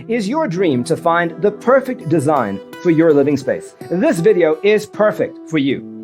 Is your dream to find the perfect design for your living space? This video is perfect for you.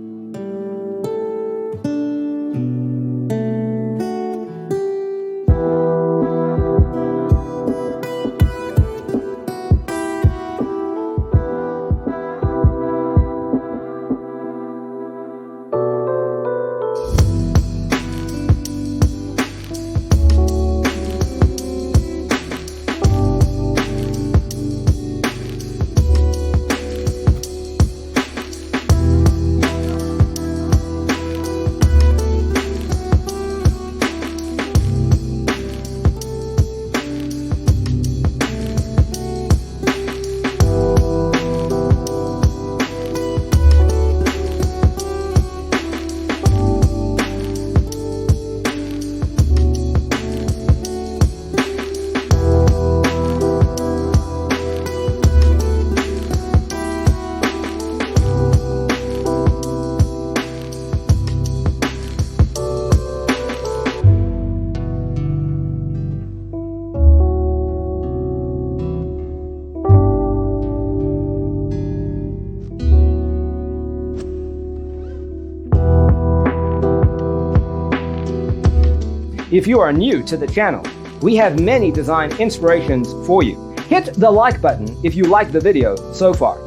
If you are new to the channel, we have many design inspirations for you. Hit the like button if you like the video so far.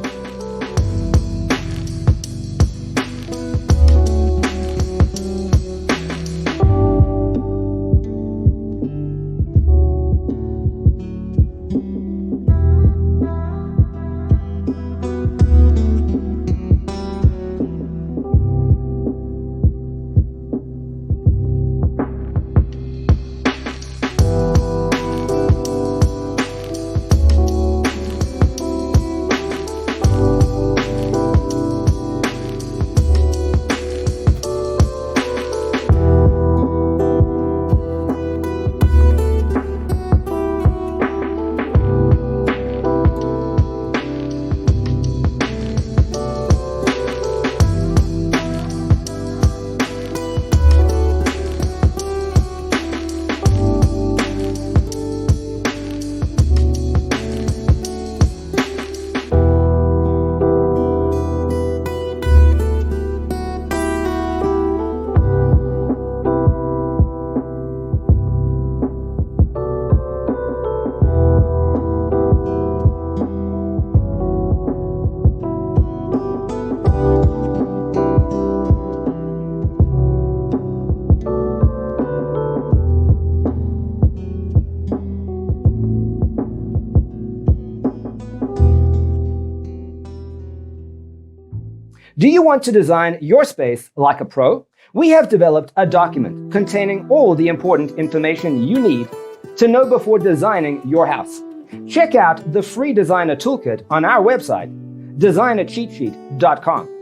Do you want to design your space like a pro? We have developed a document containing all the important information you need to know before designing your house. Check out the free designer toolkit on our website, designercheatsheet.com.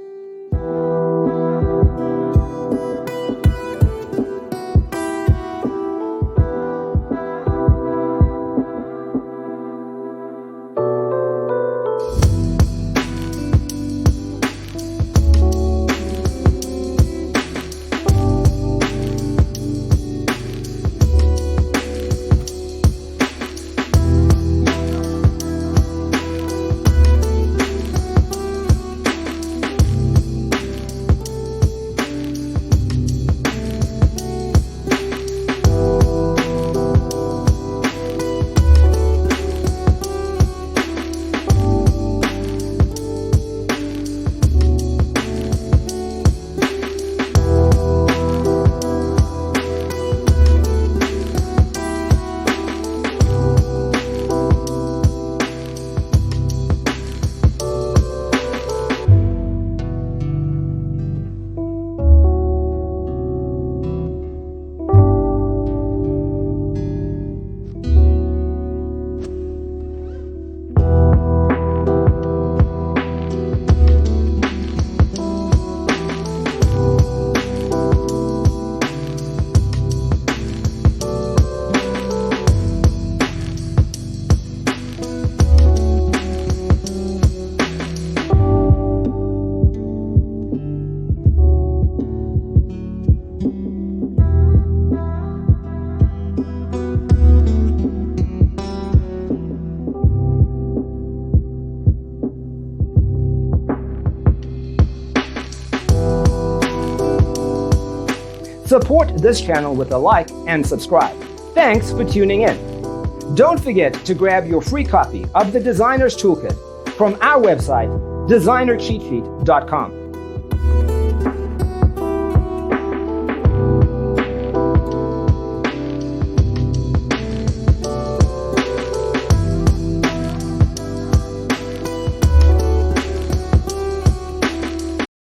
Support this channel with a like and subscribe. Thanks for tuning in. Don't forget to grab your free copy of the Designer's Toolkit from our website, designercheatsheet.com.